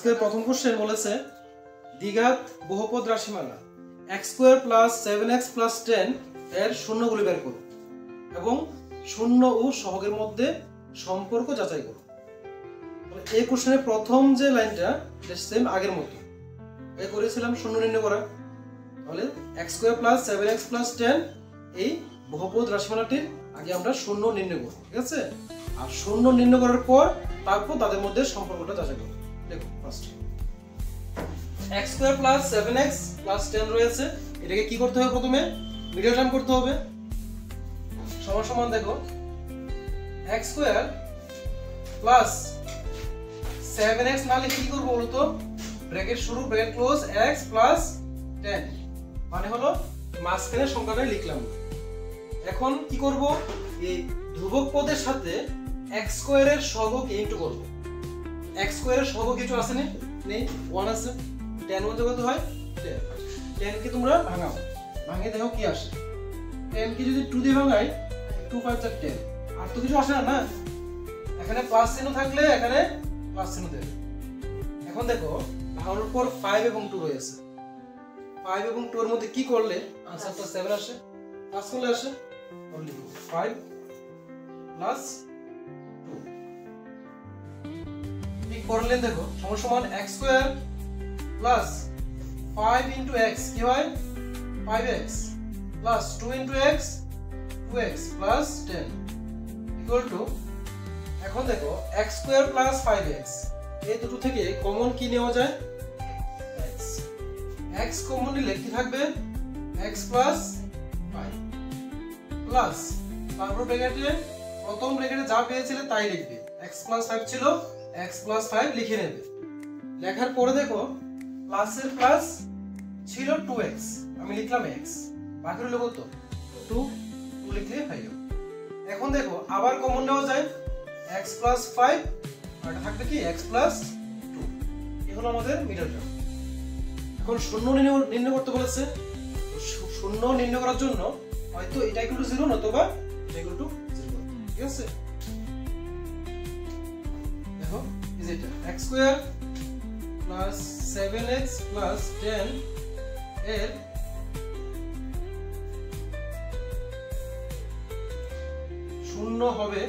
আজকে প্রথম কোশ্চেন বলেছে দ্বিঘাত বহুপদ রাশিমালা x² + 7x + 10 এর শূন্যগুলি বের করো এবং শূন্য ও সহগের মধ্যে সম্পর্ক যাচাই করো। এই কোশ্চেনের প্রথম যে লাইনটা সেম আগের মতো এই করেছিলাম শূন্য নির্ণয় করা। তাহলে x² + 7x + 10 এই বহুপদ রাশিমালাটির আগে আমরা শূন্য নির্ণয় করব, ঠিক আছে? আর শূন্য নির্ণয় করার পর তারপর তাদের মধ্যে সম্পর্কটা যাচাই করব। দেখো ফার্স্ট x² + 7x + 10 রয়েছে, এটাকে কি করতে হবে? প্রথমে মিডল টার্ম করতে হবে। সমান সমান দেখো x² + 7x না লিখে কি করব বলতো? ব্র্যাকেট শুরু ব্র্যাকেট ক্লোজ x + 10 মানে হলো মাঝখানে সংখ্যাটা লিখলাম। এখন কি করব? এই ধ্রুবক পদের সাথে x² এর সহগ ইনটু করব। x² এর সহগ কিছু আছে না? নেই, 1 আছে। 10 মধ্যে কত হয়? 10। 10 কে তোমরা ভাঙাও, ভাঙিয়ে দেখো কি আসে। 10 কে যদি 2 দিয়ে ভাঙাই 2 5 4 10, আর তো কিছু আসে না না। এখানে প্লাস চিহ্ন থাকলে এখানে প্লাস চিহ্ন দেবে। এখন দেখো ভাঙানোর পর 5 এবং 2 রয়েছে। 5 এবং 2 এর মধ্যে কি করলে আনসারটা 7 আসে? প্লাস করলে আসে। তাহলে 5 + 2 ঠিক করলে দেখো সমান সমান x² + 5 * x কি হয়? 5x + 2 * x 2x + 10 = এখন দেখো x² + 5x এই দুটো থেকে কমন কি নেওয়া যায়? x। x কমন নিলে কি থাকবে? x + 5 প্লাস তারপর ব্র্যাকেটে প্রথম ব্র্যাকেটে যা পেয়েছিলে তাই লিখবে। x + 5 ছিল, x + 5 লিখে নেবে। লেখার পরে দেখো প্লাসের প্লাস ছিল 2x, আমি লিখলাম x, বাকি রইল কত? 2 লিখলে হয়ে গেল। এখন দেখো আবার কমন নেওয়া যায় x + 5 আর এটা থাকবে কি? x + 2। এই হলো আমাদের মিডল টার্ম। এখন শূন্য নির্ণয় করতে বলেছে। শূন্য নির্ণয় করার জন্য হয়তো এটা = 0 নতুবা এটা = 0, ঠিক আছে? দেখো এই যে এটা x² + 7x + 10 এর শূন্য হবে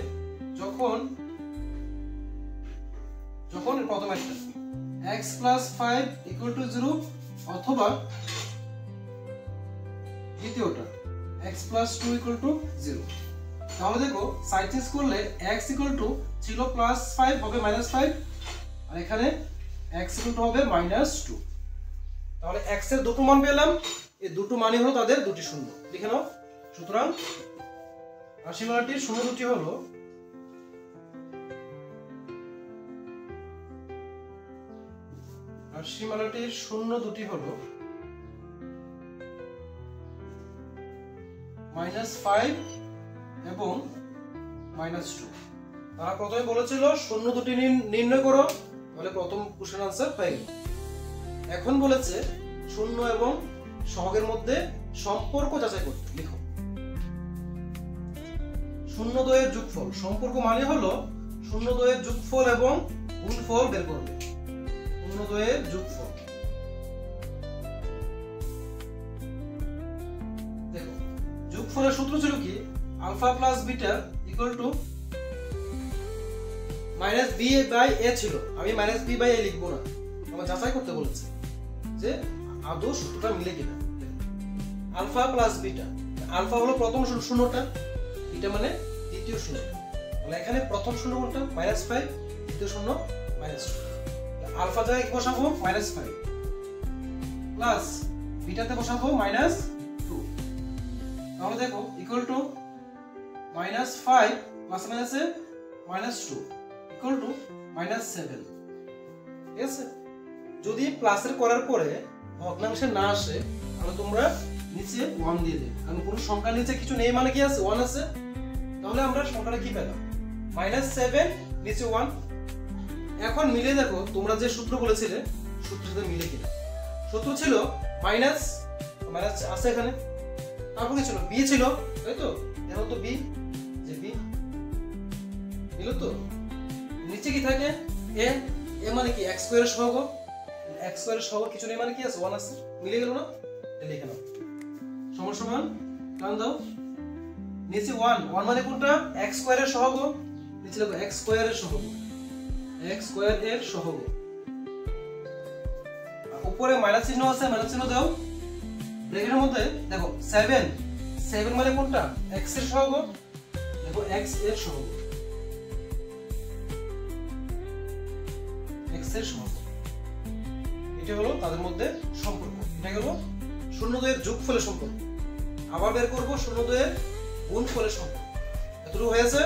যখন প্রথম একটা x + 5 = 0 অথবা দ্বিতীয়টা x + 2 = 0। তাহলে দেখো সাইড চেঞ্জ করলে x ছিল +5 হবে -5, আর এখানে x হবে -2। তাহলে x এর দুটো মান পেলাম, এই দুটো মানই হলো তাদের দুটি শূন্য। লিখে নাও। সুতরাং রাশিমালাটির শূন্য দুটি হলো -5 এবং -2। তারা প্রথমে বলেছিল শূন্য দুটি নির্ণয় করো, তাহলে প্রথম কোশ্চেন আনসার হয়ে গেল। এখন বলেছে শূন্য এবং সহগের মধ্যে সম্পর্ক যাচাই করতে। লিখো শূন্য দ্বয়ের যোগফল। সম্পর্ক মানে হলো শূন্য দ্বয়ের যোগফল এবং গুণফল বের করবে। শূন্য দ্বয়ের যোগফল। দেখো যোগফলের সূত্র ছিল কি? α + β = -b/a ছিল। আমি -b/a লিখব না, আমার যাচাই করতে বলেছে যে আদৌ সূত্রটা মিলে কিনা। α + β, আলফা হলো প্রথম শূন্যটা, এটা মানে দ্বিতীয় শূন্যটা। তাহলে এখানে প্রথম শূন্য কোনটা? -5, দ্বিতীয় শূন্য -2। আলফা জায়গায় বসাবো -5 প্লাস বিটাতে বসাবো -2। তাহলে দেখো = -5 প্লাস মাইনাসে -2 = -7, ঠিক আছে? যদি প্লাসের করার পরে ভগ্নাংশে না আসে তাহলে তোমরা নিচে 1 দিয়ে দেবে, কারণ কোনো সংখ্যার নিচে কিছু নেই মানে কি আছে? 1 আছে। তাহলে আমরা সংখ্যাটা কি পেলাম? -7 নিচে 1। এখন মিলে দেখো তোমরা যে সূত্র বলেছিলে সূত্রের সাথে মিলে কিনা। সূত্র ছিল মাইনাস আছে এখানে, তারপর কি ছিল? b ছিল, তাই তো? দেখো তো b, যে b মিলো তো। নিচে কি থাকে? a, এ মানে কি x স্কয়ারের সহগ, x স্কয়ারের সহগ কিছু নেই মানে কি আছে 1 আছে, মিলে গেল না? এটা লিখে নাও সমান সমান টান দাও নিচে 1 মানে কোনটা x স্কয়ারের সহগ, নিচে লিখো x স্কয়ারের সহগ, x স্কয়ার এর সহগ, উপরে মাইনাস চিহ্ন আছে মাইনাস চিহ্ন দাও, ব্র্যাকেটের মধ্যে দেখো 7 মানে কোনটা x এর সহগ, দেখো x এর সহগ, x এর সহগ, এটা হলো তাদের মধ্যে সম্পর্ক। এটা হলো শূন্যদ্বয়ের যোগফলের সম্পর্ক। আবার বের করব শূন্যদ্বয়ের গুণফলের সম্পর্ক। এতটুকু হয়েছে।